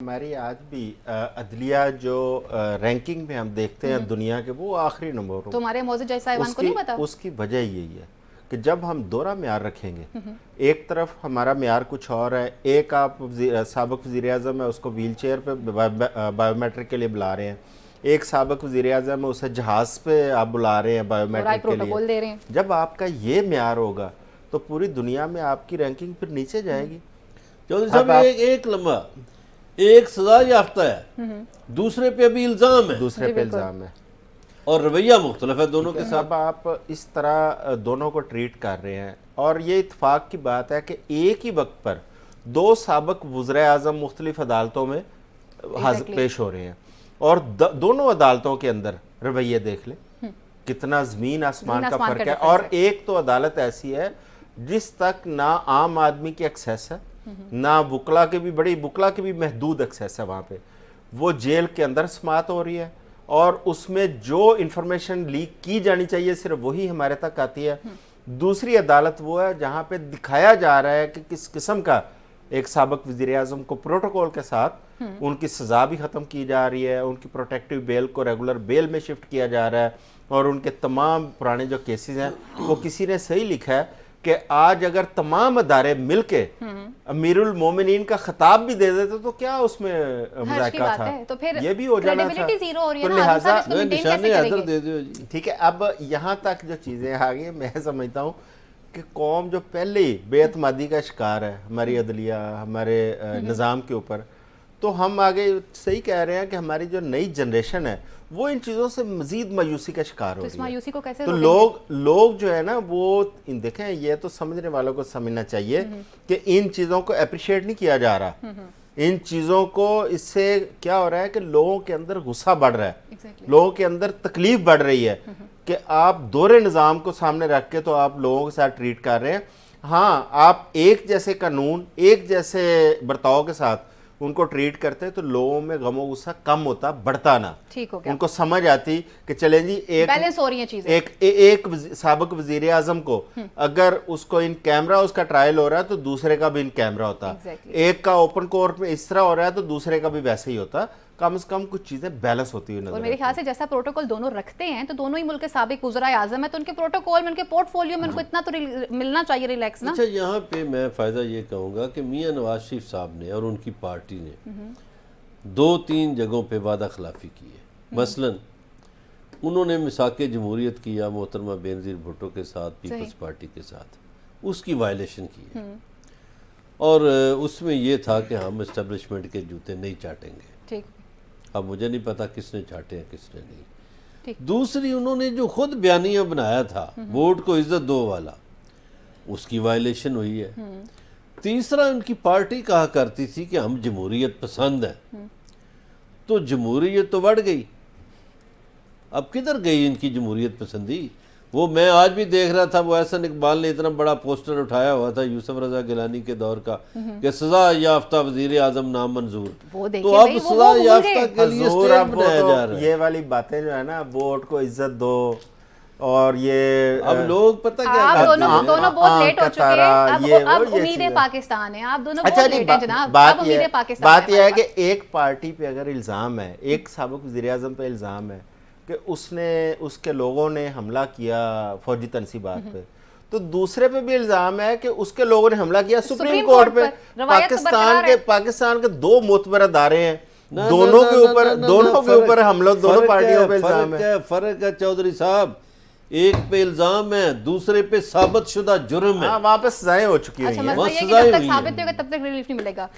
ہماری آج بھی عدلیہ جو رینکنگ میں ہم دیکھتے ہیں دنیا کے، وہ آخری نمبر پر۔ تو ہمارے معزز جج صاحبان کو نہیں پتا؟ اس کی وجہ یہی ہے کہ جب ہم دوہرا معیار رکھیں گے، ایک طرف ہمارا معیار کچھ اور ہے، ایک آپ سابق وزیر اعظم ہے اس کو ویل چیئر پہ بائیو میٹرک کے لیے بلا رہے ہیں، ایک سابق وزیر اعظم ہے اسے جہاز پہ آپ بلا رہے ہیں بائیو میٹرک کے پروٹوکول دے رہے لیے۔ ہیں۔ جب آپ کا یہ معیار ہوگا تو پوری دنیا میں آپ کی رینکنگ پھر نیچے جائے گی۔ چودھری صاحب ایک لمحہ، ایک سزا یافتہ ہے، دوسرے پہ ابھی الزام ہے، دوسرے پہ الزام ہے، اور رویہ مختلف ہے دونوں کے ساتھ۔ اب آپ اس طرح دونوں کو ٹریٹ کر رہے ہیں، اور یہ اتفاق کی بات ہے کہ ایک ہی وقت پر دو سابق وزراء اعظم مختلف عدالتوں میں پیش ہو رہے ہیں، اور دونوں عدالتوں کے اندر رویے دیکھ لیں کتنا زمین آسمان کا فرق ہے۔ اور ایک تو عدالت ایسی ہے جس تک نہ عام آدمی کی ایکسیس ہے، نہ وکلا کے بھی محدود ایکسیس ہے، وہاں پہ وہ جیل کے اندر سماعت ہو رہی ہے، اور اس میں جو انفارمیشن لیک کی جانی چاہیے صرف وہی ہمارے تک آتی ہے۔ دوسری عدالت وہ ہے جہاں پہ دکھایا جا رہا ہے کہ کس قسم کا ایک سابق وزیر اعظم کو پروٹوکول کے ساتھ ان کی سزا بھی ختم کی جا رہی ہے، ان کی پروٹیکٹیو بیل کو ریگولر بیل میں شفٹ کیا جا رہا ہے، اور ان کے تمام پرانے جو کیسز ہیں وہ کسی نے صحیح لکھا ہے کہ آج اگر تمام ادارے مل کے امیر المومنین کا خطاب بھی دے دیتے تو کیا اس میں مذائقہ تھا؟ تو پھر یہ بھی ہو جانا تھا۔ تو لہٰذا نشانے حاضر دے دیو جی۔ ٹھیک ہے، اب یہاں تک جو چیزیں آگئی، میں سمجھتا ہوں کہ قوم جو پہلے ہی بے اعتمادی کا شکار ہے ہماری عدلیہ، ہمارے نظام کے اوپر، تو ہم آگے صحیح کہہ رہے ہیں کہ ہماری جو نئی جنریشن ہے وہ ان چیزوں سے مزید مایوسی کا شکار ہو رہی ہے۔ تو لوگ جو ہے نا وہ دیکھیں، یہ تو سمجھنے والوں کو سمجھنا چاہیے کہ ان چیزوں کو اپریشیٹ نہیں کیا جا رہا، ان چیزوں کو، اس سے کیا ہو رہا ہے کہ لوگوں کے اندر غصہ بڑھ رہا ہے، لوگوں کے اندر تکلیف بڑھ رہی ہے کہ آپ دوہرے نظام کو سامنے رکھ کے تو آپ لوگوں کے ساتھ ٹریٹ کر رہے ہیں۔ ہاں، آپ ایک جیسے قانون، ایک جیسے برتاؤ کے ساتھ ان کو ٹریٹ کرتے تو لوگوں میں غم و غصہ کم ہوتا، بڑھتا نہ، ان کو سمجھ آتی کہ چلیں جی ایک سابق وزیر اعظم کو اگر اس کو ان کیمرہ اس کا ٹرائل ہو رہا ہے تو دوسرے کا بھی ان کیمرہ ہوتا، ایک کا اوپن کورٹ میں اس طرح ہو رہا ہے تو دوسرے کا بھی ویسے ہی ہوتا، کم از کم کچھ چیزیں بیلنس ہوتی ہوئی نظر۔ اور میرے خیال سے جیسا پروٹوکول دونوں رکھتے ہیں تو دونوں ہی ملک کے سابق وزراء اعظم ہیں، تو ان کے پروٹوکول میں، ان کے پورٹ فولیو میں ان کو اتنا تو ملنا چاہیے ریلیکس نا۔ اچھا، یہاں پہ میں فائدہ یہ کہوں گا کہ میاں نواز شریف صاحب نے اور ان کی پارٹی نے 2-3 جگہوں پہ وعدہ خلافی کی ہے۔ مثلا انہوں نے مساق جمہوریت کیا محترمہ بینظیر بھٹو کے ساتھ، پیپلز پارٹی کے ساتھ، اس کی وائلیشن کی ہے، اور اس میں یہ تھا کہ ہم اسٹیبلشمنٹ کے جوتے نہیں چاٹیں گے۔ اب مجھے نہیں پتا کس نے چاٹے ہیں کس نے نہیں۔ دوسری، انہوں نے جو خود بیانیہ بنایا تھا ووٹ کو عزت دو والا، اس کی وائلیشن ہوئی ہے۔ تیسرا، ان کی پارٹی کہا کرتی تھی کہ ہم جمہوریت پسند ہیں، تو جمہوریت تو بڑھ گئی، اب کدھر گئی ان کی جمہوریت پسندی؟ وہ میں آج بھی دیکھ رہا تھا، وہ احسن اقبال نے اتنا بڑا پوسٹر اٹھایا ہوا تھا یوسف رضا گیلانی کے دور کا کہ سزا یافتہ وزیر اعظم نامنظور، تو اب سزا یافتہ کے لیے اسٹیج بنایا جا رہا ہے۔ یہ والی باتیں جو ہے نا، ووٹ کو عزت دو، اور یہ اب لوگ پتہ کیا آپ دونوں بہت لیٹ ہو چکے ہیں، اب امید پاکستان ہے، آپ دونوں بہت لیٹ ہیں جناب، اب امید پاکستان ہے۔ بات یہ ہے کہ ایک پارٹی پہ اگر الزام ہے، ایک سابق وزیر اعظم پہ الزام ہے کہ اس کے لوگوں نے حملہ کیا فوجی تنصیبات پہ، تو دوسرے پہ بھی الزام ہے کہ اس کے لوگوں نے حملہ کیا سپریم کورٹ پہ۔ پاکستان کے 2 معتبر ادارے ہیں، دونوں کے اوپر حملہ، دونوں پارٹیوں پہ الزام ہے۔ فرق ہے چودھری صاحب، ایک پہ الزام ہے، دوسرے پہ ثابت شدہ جرم ہے، وہاں پہ سزائیں ہو چکی ہیں۔ جب تک ثابت نہیں ہوگا تب تک ریلیف نہیں ملے گا۔